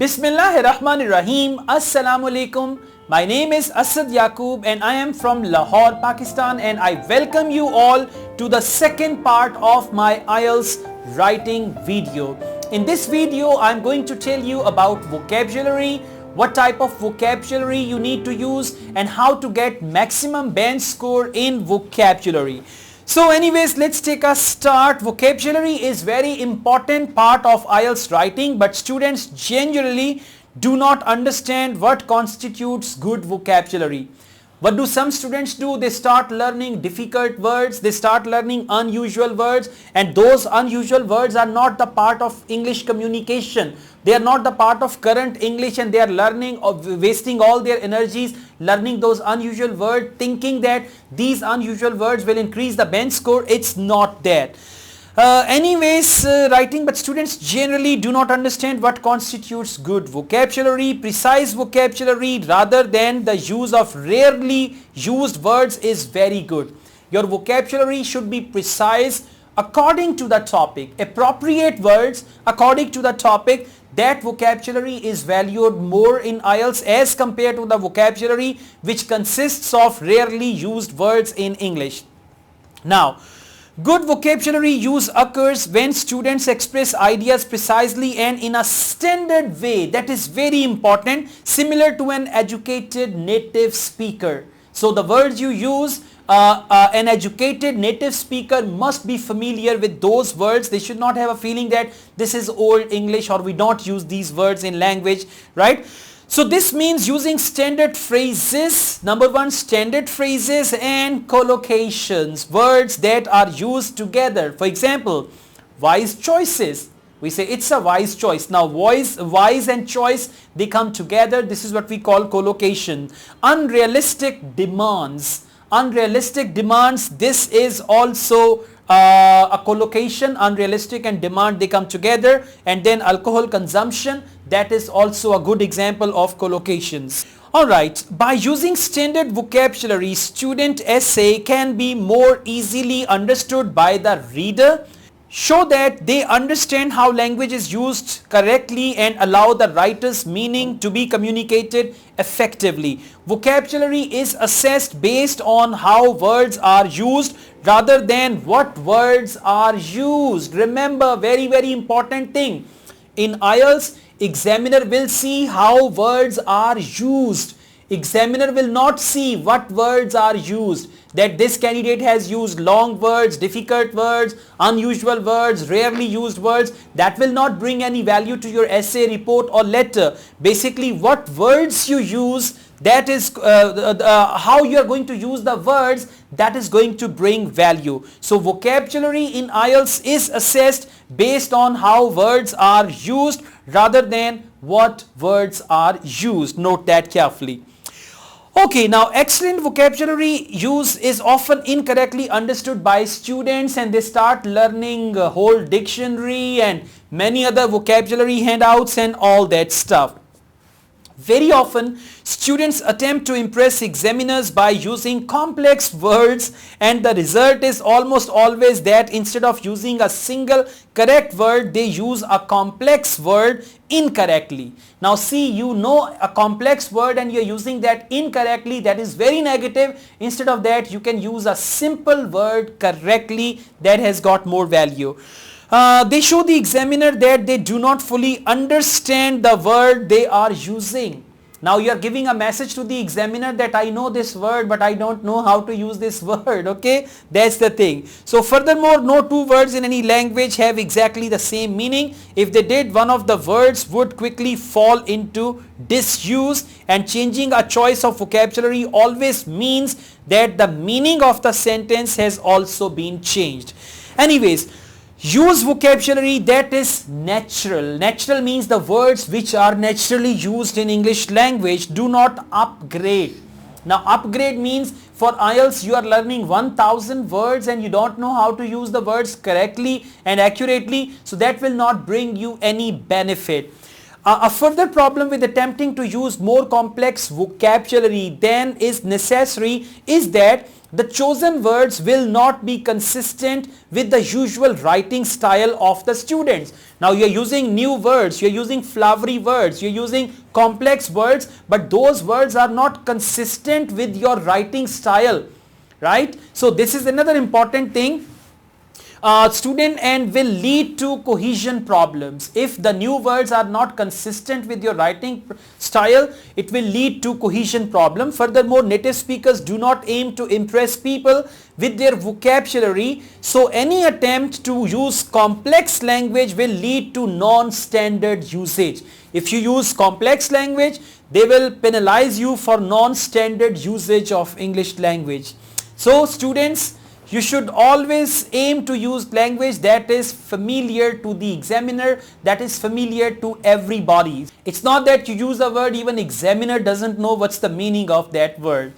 Bismillahirrahmanirrahim. Assalamu alaikum. My name is Asad Yaqub and I am from Lahore, Pakistan, and I welcome you all to the second part of my IELTS writing video. In this video, I'm going to tell you about vocabulary, what type of vocabulary you need to use, and how to get maximum band score in vocabulary. So anyways, let's take a start. Vocabulary is very important part of IELTS writing, but students generally do not understand what constitutes good vocabulary. What do some students do? They start learning difficult words, they start learning unusual words, and those unusual words are not the part of English communication. They are not the part of current English, and they are learning or wasting all their energies learning those unusual words, thinking that these unusual words will increase the band score. It's not that. Writing, but students generally do not understand what constitutes good vocabulary. Precise vocabulary rather than the use of rarely used words is very good. Your vocabulary should be precise according to the topic, appropriate words according to the topic. That vocabulary is valued more in IELTS as compared to the vocabulary which consists of rarely used words in English. Now, good vocabulary use occurs when students express ideas precisely and in a standard way. That is very important, similar to an educated native speaker. So the words you use, an educated native speaker must be familiar with those words. They should not have a feeling that this is old English or we don't use these words in language, right? So this means using standard phrases, number one, standard phrases and collocations, words that are used together. For example, wise choices. We say it's a wise choice. Now wise and choice, they come together. This is what we call collocation. Unrealistic demands. Unrealistic demands, this is also a collocation. Unrealistic and demand, they come together. And then alcohol consumption, that is also a good example of collocations. Alright, by using standard vocabulary, student essay can be more easily understood by the reader. Show that they understand how language is used correctly and allow the writer's meaning to be communicated effectively. Vocabulary is assessed based on how words are used rather than what words are used. Remember, very important thing. In IELTS, examiner will see how words are used. Examiner will not see what words are used, that this candidate has used long words, difficult words, unusual words, rarely used words. That will not bring any value to your essay, report or letter. Basically, what words you use, that is how you are going to use the words, that is going to bring value. So vocabulary in IELTS is assessed based on how words are used rather than what words are used. Note that carefully. Okay, now excellent vocabulary use is often incorrectly understood by students and they start learning a whole dictionary and many other vocabulary handouts and all that stuff. Very often, students attempt to impress examiners by using complex words, and the result is almost always that instead of using a single correct word, they use a complex word incorrectly. Now see, you know a complex word and you're using that incorrectly. That is very negative. Instead of that, you can use a simple word correctly. That has got more value. They show the examiner that they do not fully understand the word they are using. Now you are giving a message to the examiner that I know this word but I don't know how to use this word. Okay, that's the thing. So furthermore, no two words in any language have exactly the same meaning. If they did, one of the words would quickly fall into disuse, and changing a choice of vocabulary always means that the meaning of the sentence has also been changed. Anyways, use vocabulary that is natural. Natural means the words which are naturally used in English language. Do not upgrade. Now upgrade means for IELTS you are learning 1000 words and you don't know how to use the words correctly and accurately. So that will not bring you any benefit. A further problem with attempting to use more complex vocabulary than is necessary is that The chosen words will not be consistent with the usual writing style of the students. Now you are using new words, you are using flowery words, you are using complex words, but those words are not consistent with your writing style, right? So this is another important thing. Student and will lead to cohesion problems. If the new words are not consistent with your writing style, it will lead to cohesion problem. Furthermore, native speakers do not aim to impress people with their vocabulary, so any attempt to use complex language will lead to non-standard usage. If you use complex language, they will penalize you for non-standard usage of English language. So students, you should always aim to use language that is familiar to the examiner, that is familiar to everybody. It's not that you use a word even examiner doesn't know what's the meaning of that word.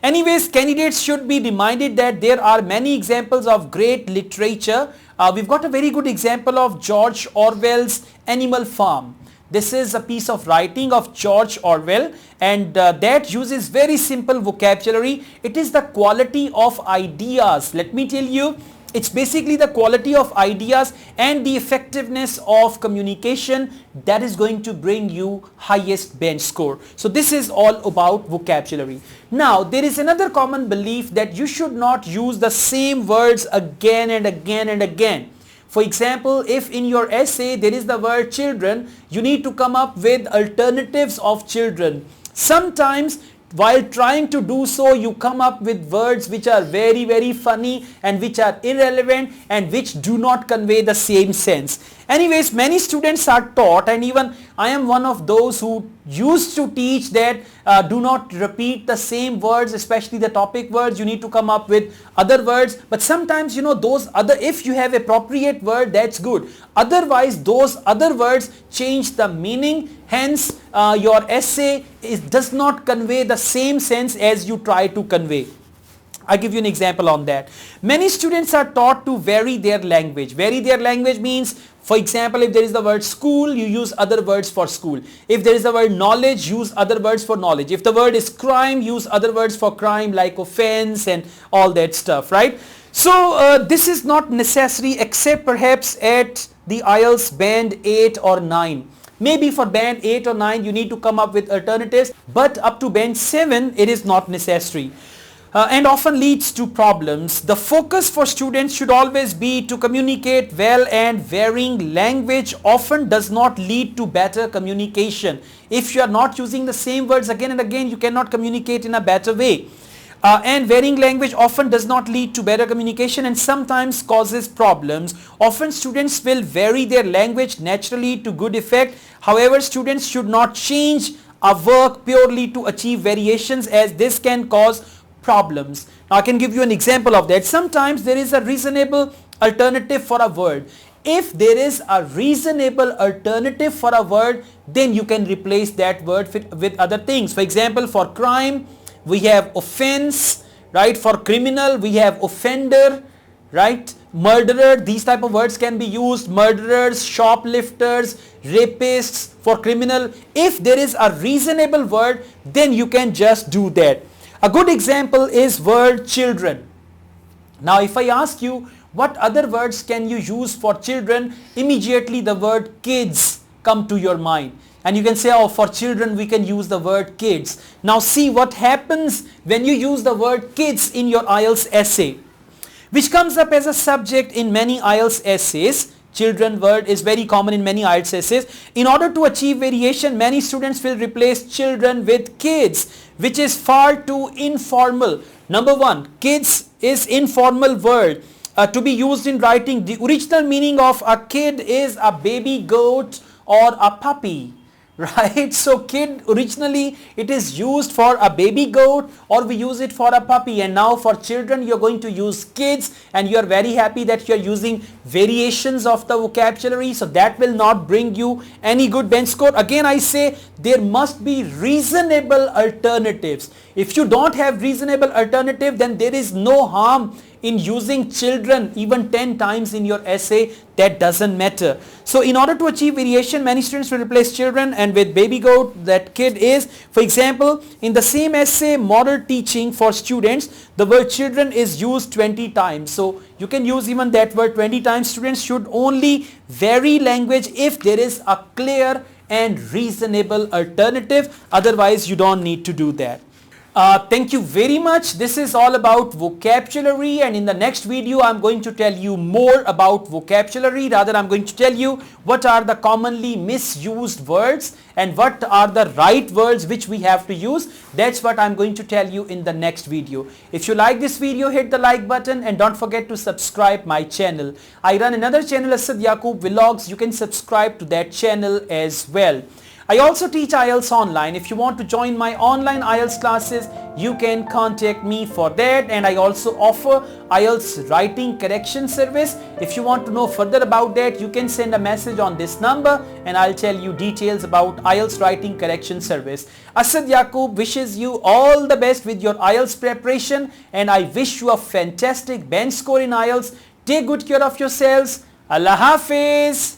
Anyways, candidates should be reminded that there are many examples of great literature. We've got a very good example of George Orwell's Animal Farm. This is a piece of writing of George Orwell, and that uses very simple vocabulary. It is the quality of ideas. Let me tell you, it's basically the quality of ideas and the effectiveness of communication that is going to bring you highest bench score. So this is all about vocabulary. Now there is another common belief that you should not use the same words again and again and again. For example, if in your essay there is the word children, you need to come up with alternatives of children. Sometimes while trying to do so, you come up with words which are very, very funny and which are irrelevant and which do not convey the same sense. Anyways, many students are taught, and even I am one of those who used to teach that do not repeat the same words, especially the topic words. You need to come up with other words. But sometimes, those other, if you have appropriate word, that's good. Otherwise, those other words change the meaning. Hence, your essay does not convey the same sense as you try to convey. I'll give you an example on that. Many students are taught to vary their language. Vary their language means, for example, if there is the word school, you use other words for school. If there is the word knowledge, use other words for knowledge. If the word is crime, use other words for crime like offense and all that stuff, right? So this is not necessary except perhaps at the IELTS band 8 or 9. Maybe for band 8 or 9 you need to come up with alternatives, but up to band 7 it is not necessary. And often leads to problems. The focus for students should always be to communicate well, and varying language often does not lead to better communication. If you are not using the same words again and again, you cannot communicate in a better way. And varying language often does not lead to better communication and sometimes causes problems. Often students will vary their language naturally to good effect. However, students should not change a work purely to achieve variations, as this can cause problems. Now I can give you an example of that. Sometimes there is a reasonable alternative for a word. If there is a reasonable alternative for a word, then you can replace that word with other things. For example, for crime, we have offense, right? For criminal, we have offender, right? Murderer, these type of words can be used. Murderers, shoplifters, rapists. For criminal, if there is a reasonable word, then you can just do that. A good example is word children. Now if I ask you what other words can you use for children, immediately the word kids come to your mind. And you can say, oh, for children we can use the word kids. Now see what happens when you use the word kids in your IELTS essay, which comes up as a subject in many IELTS essays. Children word is very common in many IELTS essays. In order to achieve variation, many students will replace children with kids, which is far too informal. Number one, kids is informal word to be used in writing. The original meaning of a kid is a baby goat or a puppy. Right? So kid, originally it is used for a baby goat, or we use it for a puppy, and now for children you're going to use kids, and you're very happy that you're using variations of the vocabulary, so that will not bring you any good bench score. Again I say, there must be reasonable alternatives. If you don't have reasonable alternative, then there is no harm in using children even 10 times in your essay, that doesn't matter. So in order to achieve variation, many students will replace children, and with baby goat, that kid is, for example, in the same essay, model teaching for students, the word children is used 20 times. So you can use even that word 20 times. Students should only vary language if there is a clear and reasonable alternative. Otherwise, you don't need to do that. Thank you very much. This is all about vocabulary, and in the next video I'm going to tell you more about vocabulary. Rather, I'm going to tell you what are the commonly misused words and what are the right words which we have to use. That's what I'm going to tell you in the next video. If you like this video, hit the like button and don't forget to subscribe my channel. I run another channel, Asad Yaqub Vlogs. You can subscribe to that channel as well. I also teach IELTS online. If you want to join my online IELTS classes, you can contact me for that, and I also offer IELTS writing correction service. If you want to know further about that, you can send a message on this number and I'll tell you details about IELTS writing correction service. Asad Yaqub wishes you all the best with your IELTS preparation, and I wish you a fantastic bench score in IELTS. Take good care of yourselves. Allah Hafiz.